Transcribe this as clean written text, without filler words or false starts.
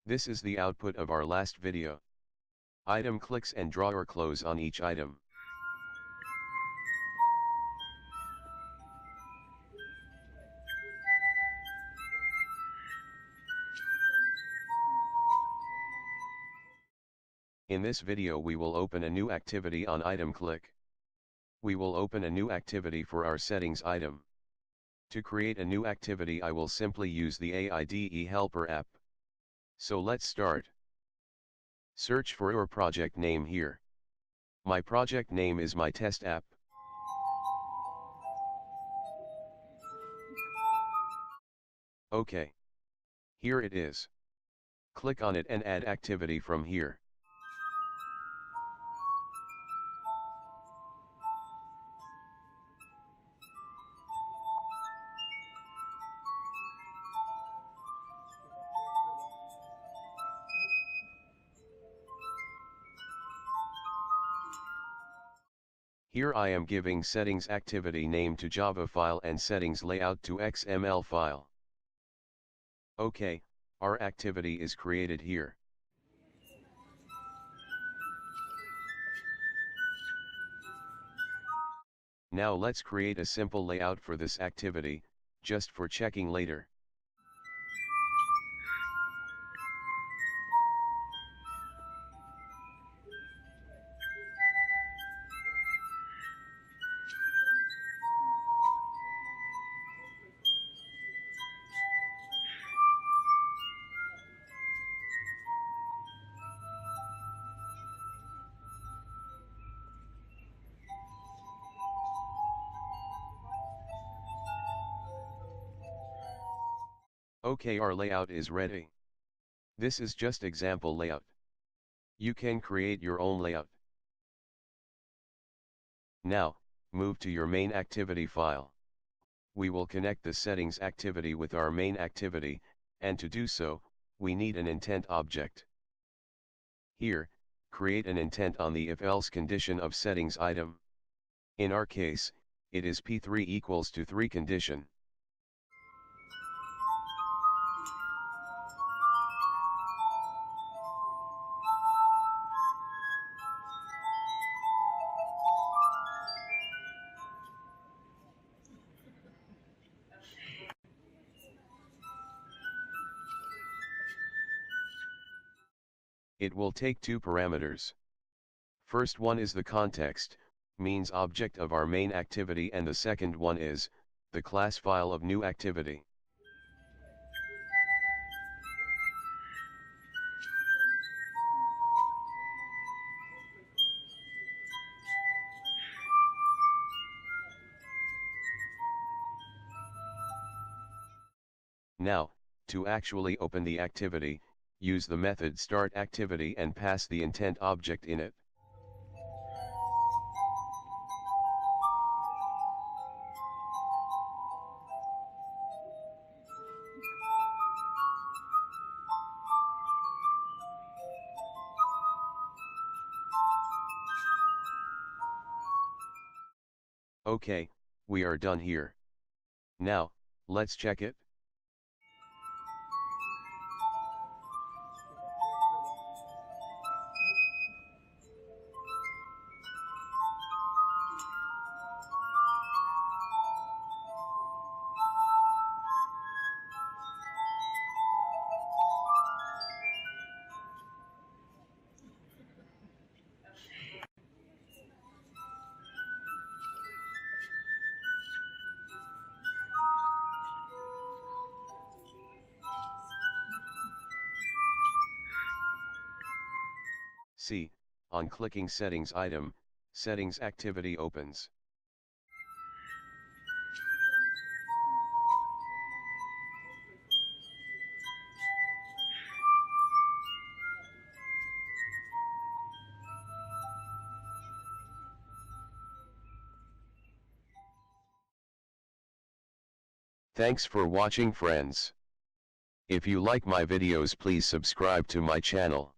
This is the output of our last video. Item clicks and drawer close on each item. In this video we will open a new activity on item click. We will open a new activity for our settings item. To create a new activity I will simply use the AIDE helper app. So let's start. Search for your project name here. My project name is my test app. OK. Here it is. Click on it and add activity from here. Here I am giving settings activity name to Java file and settings layout to XML file. OK, our activity is created here. Now let's create a simple layout for this activity, just for checking later. OK, our layout is ready. This is just example layout. You can create your own layout. Now, move to your main activity file. We will connect the settings activity with our main activity, and to do so, we need an intent object. Here, create an intent on the if-else condition of settings item. In our case, it is p3 equals to 3 condition. It will take two parameters. First one is the context, means object of our main activity, and the second one is the class file of new activity. Now, to actually open the activity, use the method startActivity and pass the intent object in it. OK, we are done here. Now, let's check it. See, on clicking settings item, settings activity opens. Thanks for watching, friends. If you like my videos, please subscribe to my channel.